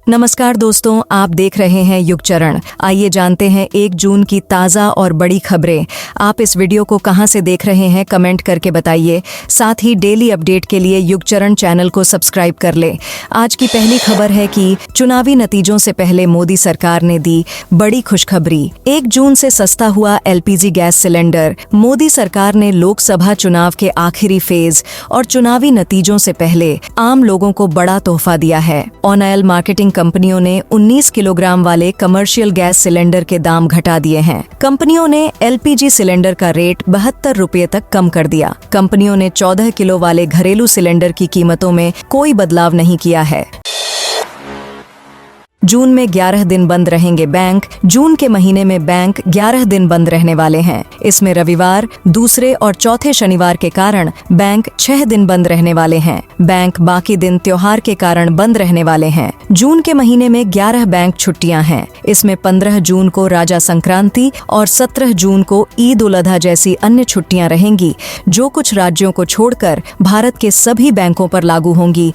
नमस्कार दोस्तों, आप देख रहे हैं युग चरण। आइए जानते हैं 1 जून की ताज़ा और बड़ी खबरें। आप इस वीडियो को कहां से देख रहे हैं कमेंट करके बताइए। साथ ही डेली अपडेट के लिए युग चरण चैनल को सब्सक्राइब कर ले। आज की पहली खबर है कि चुनावी नतीजों से पहले मोदी सरकार ने दी बड़ी खुशखबरी। 1 जून से सस्ता हुआ LPG गैस सिलेंडर। मोदी सरकार ने लोकसभा चुनाव के आखिरी फेज और चुनावी नतीजों से पहले आम लोगों को बड़ा तोहफा दिया है। ऑनऑयल मार्केटिंग कंपनियों ने 19 किलोग्राम वाले कमर्शियल गैस सिलेंडर के दाम घटा दिए हैं। कंपनियों ने LPG सिलेंडर का रेट 72 रुपये तक कम कर दिया। कंपनियों ने 14 किलो वाले घरेलू सिलेंडर की कीमतों में कोई बदलाव नहीं किया है। जून में 11 दिन बंद रहेंगे बैंक। जून के महीने में बैंक 11 दिन बंद रहने वाले हैं। इसमें रविवार, दूसरे और चौथे शनिवार के कारण बैंक 6 दिन बंद रहने वाले हैं। बैंक बाकी दिन त्योहार के कारण बंद रहने वाले हैं। जून के महीने में 11 बैंक छुट्टियां हैं। इसमें 15 जून को राजा संक्रांति और 17 जून को ईद उल अजहा जैसी अन्य छुट्टियां रहेंगी, जो कुछ राज्यों को छोड़कर भारत के सभी बैंकों पर लागू होंगी।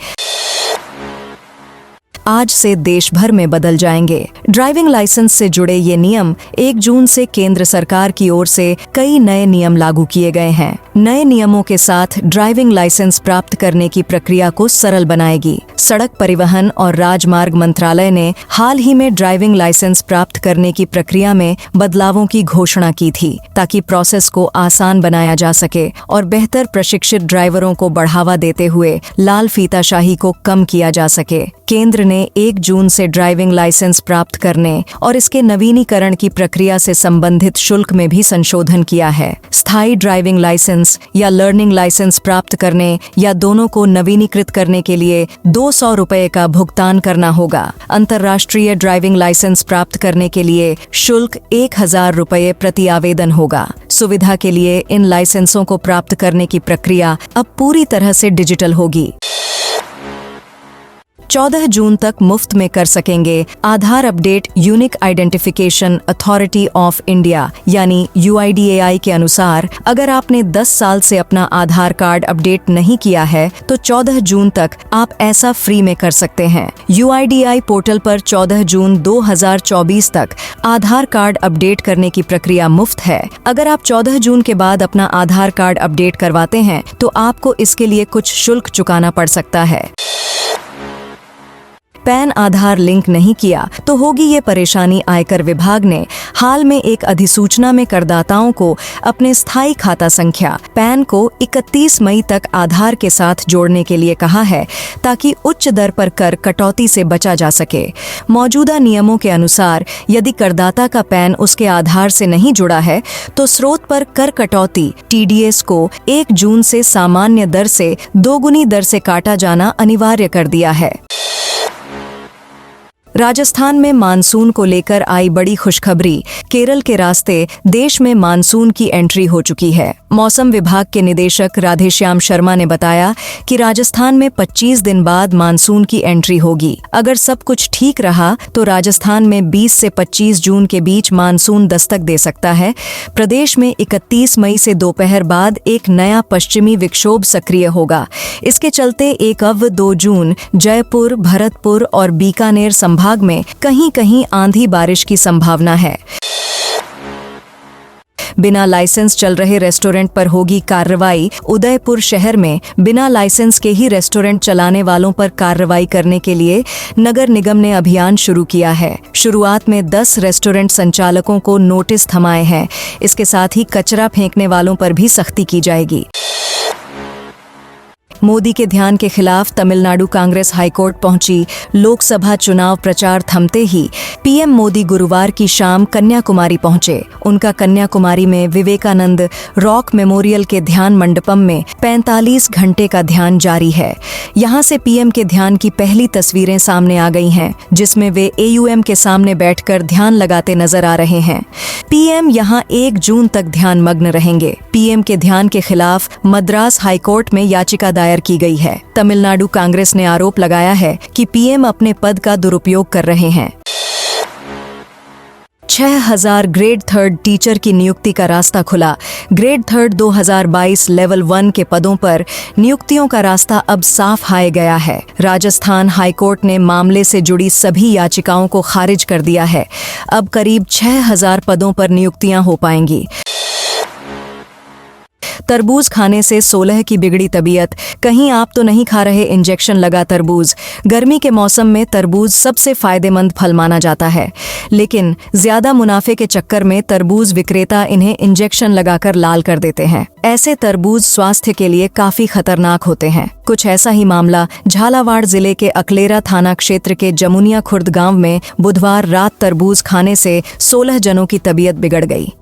आज से देश भर में बदल जाएंगे। ड्राइविंग लाइसेंस से जुड़े ये नियम 1 जून से केंद्र सरकार की ओर से कई नए नियम लागू किए गए हैं। नए नियमों के साथ ड्राइविंग लाइसेंस प्राप्त करने की प्रक्रिया को सरल बनाएगी। सड़क परिवहन और राजमार्ग मंत्रालय ने हाल ही में ड्राइविंग लाइसेंस प्राप्त करने की प्रक्रिया में बदलावों की घोषणा की थी, ताकि प्रोसेस को आसान बनाया जा सके और बेहतर प्रशिक्षित ड्राइवरों को बढ़ावा देते हुए लाल फीताशाही को कम किया जा सके। केंद्र ने 1 जून से ड्राइविंग लाइसेंस प्राप्त करने और इसके नवीनीकरण की प्रक्रिया से संबंधित शुल्क में भी संशोधन किया है। स्थायी ड्राइविंग लाइसेंस या लर्निंग लाइसेंस प्राप्त करने या दोनों को नवीनीकृत करने के लिए 200 रुपये का भुगतान करना होगा। अंतर्राष्ट्रीय ड्राइविंग लाइसेंस प्राप्त करने के लिए शुल्क 1000 रुपये प्रति आवेदन होगा। सुविधा के लिए इन लाइसेंसों को प्राप्त करने की प्रक्रिया अब पूरी तरह से डिजिटल होगी। 14 जून तक मुफ्त में कर सकेंगे Aadhaar update. Unique identification authority of India यानी UIDAI के अनुसार अगर आपने 10 साल से अपना आधार कार्ड अपडेट नहीं किया है तो 14 जून तक आप ऐसा फ्री में कर सकते हैं। UIDAI पोर्टल पर 14 जून 2024 तक आधार कार्ड अपडेट करने की प्रक्रिया मुफ्त है। अगर आप 14 जून के बाद अपना आधार कार्ड अपडेट करवाते हैं तो आपको इसके लिए कुछ शुल्क चुकाना पड़ सकता है। पैन आधार लिंक नहीं किया तो होगी ये परेशानी। आयकर विभाग ने हाल में एक अधिसूचना में करदाताओं को अपने स्थायी खाता संख्या पैन को 31 मई तक आधार के साथ जोड़ने के लिए कहा है, ताकि उच्च दर पर कर कटौती से बचा जा सके। मौजूदा नियमों के अनुसार यदि करदाता का पैन उसके आधार से नहीं जुड़ा है तो स्रोत पर कर कटौती TDS को 1 जून से सामान्य दर से 2 गुनी दर से काटा जाना अनिवार्य कर दिया है। राजस्थान में मानसून को लेकर आई बड़ी खुशखबरी। केरल के रास्ते देश में मानसून की एंट्री हो चुकी है। मौसम विभाग के निदेशक राधेश्याम शर्मा ने बताया कि राजस्थान में 25 दिन बाद मानसून की एंट्री होगी। अगर सब कुछ ठीक रहा तो राजस्थान में 20 से 25 जून के बीच मानसून दस्तक दे सकता है। प्रदेश में 31 मई से दोपहर बाद एक नया पश्चिमी विक्षोभ सक्रिय होगा। इसके चलते 1-2 जून जयपुर, भरतपुर और बीकानेर संभाग में कहीं-कहीं आंधी बारिश की संभावना है। बिना लाइसेंस चल रहे रेस्टोरेंट पर होगी कार्रवाई। उदयपुर शहर में बिना लाइसेंस के ही रेस्टोरेंट चलाने वालों पर कार्रवाई करने के लिए नगर निगम ने अभियान शुरू किया है। शुरुआत में 10 रेस्टोरेंट संचालकों को नोटिस थमाए हैं। इसके साथ ही कचरा फेंकने वालों पर भी सख्ती की जाएगी। मोदी के ध्यान के खिलाफ तमिलनाडु कांग्रेस हाईकोर्ट पहुंची। लोकसभा चुनाव प्रचार थमते ही PM मोदी गुरुवार की शाम कन्याकुमारी पहुंचे। उनका कन्याकुमारी में विवेकानंद रॉक मेमोरियल के ध्यान मंडपम में 45 घंटे का ध्यान जारी है। यहां से PM के ध्यान की पहली तस्वीरें सामने आ गई हैं, जिसमें वे AUM के सामने बैठकर ध्यान लगाते नजर आ रहे हैं। PM यहां 1 जून तक ध्यान मग्न रहेंगे। PM के ध्यान के खिलाफ मद्रास हाईकोर्ट में याचिका दायर की गई है। तमिलनाडु कांग्रेस ने आरोप लगाया है कि PM अपने पद का दुरुपयोग कर रहे हैं। 6000 ग्रेड 3 टीचर की नियुक्ति का रास्ता खुला। ग्रेड 3 2022 लेवल 1 के पदों पर नियुक्तियों का रास्ता अब साफ हाय गया है। राजस्थान हाईकोर्ट ने मामले से जुड़ी सभी याचिकाओं को खारिज कर दिया है। अब करीब 6000 पदों पर नियुक्तियां हो पाएंगी। तरबूज खाने से 16 की बिगड़ी तबीयत। कहीं आप तो नहीं खा रहे इंजेक्शन लगा तरबूज? गर्मी के मौसम में तरबूज सबसे फायदेमंद फल माना जाता है, लेकिन ज्यादा मुनाफे के चक्कर में तरबूज विक्रेता इन्हें इंजेक्शन लगाकर लाल कर देते हैं। ऐसे तरबूज स्वास्थ्य के लिए काफी खतरनाक होते हैं। कुछ ऐसा ही मामला झालावाड़ जिले के अकलेरा थाना क्षेत्र के जमुनिया खुर्द गांव में बुधवार रात तरबूज खाने से 16 जनों की तबीयत बिगड़ गई।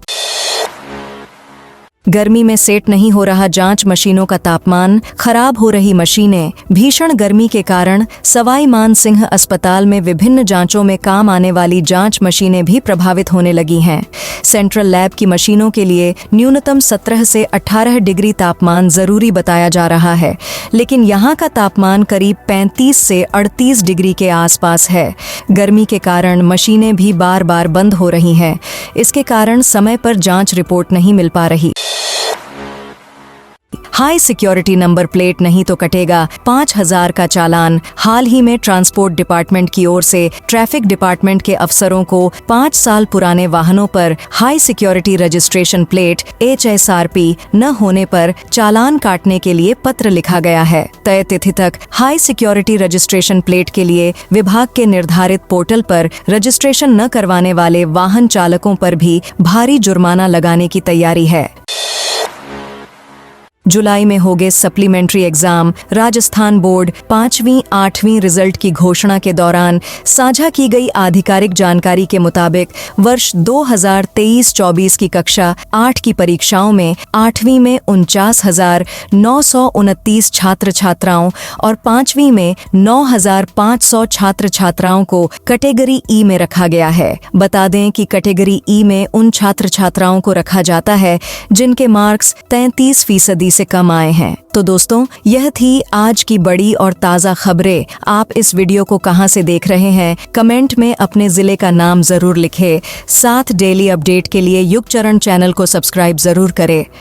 गर्मी में सेट नहीं हो रहा जांच मशीनों का तापमान, खराब हो रही मशीनें। भीषण गर्मी के कारण सवाई मान सिंह अस्पताल में विभिन्न जांचों में काम आने वाली जांच मशीनें भी प्रभावित होने लगी हैं। सेंट्रल लैब की मशीनों के लिए न्यूनतम 17 से 18 डिग्री तापमान जरूरी बताया जा रहा है, लेकिन यहाँ का तापमान करीब 35 से 38 डिग्री के आसपास है। गर्मी के कारण मशीनें भी बार बार बंद हो रही हैं। इसके कारण समय पर जांच रिपोर्ट नहीं मिल पा रही। हाई सिक्योरिटी नंबर प्लेट नहीं तो कटेगा 5000 का चालान। हाल ही में ट्रांसपोर्ट डिपार्टमेंट की ओर से ट्रैफिक डिपार्टमेंट के अफसरों को 5 साल पुराने वाहनों पर high security registration plate HSRP न होने पर चालान काटने के लिए पत्र लिखा गया है। तय तिथि तक हाई सिक्योरिटी रजिस्ट्रेशन प्लेट के लिए विभाग के निर्धारित पोर्टल पर रजिस्ट्रेशन न करवाने वाले वाहन चालकों पर भी भारी जुर्माना लगाने की तैयारी है। जुलाई में होंगे सप्लीमेंट्री एग्जाम। राजस्थान बोर्ड 5वीं 8वीं रिजल्ट की घोषणा के दौरान साझा की गई आधिकारिक जानकारी के मुताबिक वर्ष 2023-24 की कक्षा 8 की परीक्षाओं में 8वीं में 49,929 छात्र छात्राओं और 5वीं में 9,500 छात्र छात्राओं को कैटेगरी ई में रखा गया है। बता दें कि कैटेगरी ई में उन छात्र छात्राओं को रखा जाता है जिनके मार्क्स 33% से कम आए हैं। तो दोस्तों, यह थी आज की बड़ी और ताज़ा खबरें। आप इस वीडियो को कहां से देख रहे हैं? कमेंट में अपने जिले का नाम जरूर लिखें। साथ डेली अपडेट के लिए युग चरण चैनल को सब्सक्राइब जरूर करें।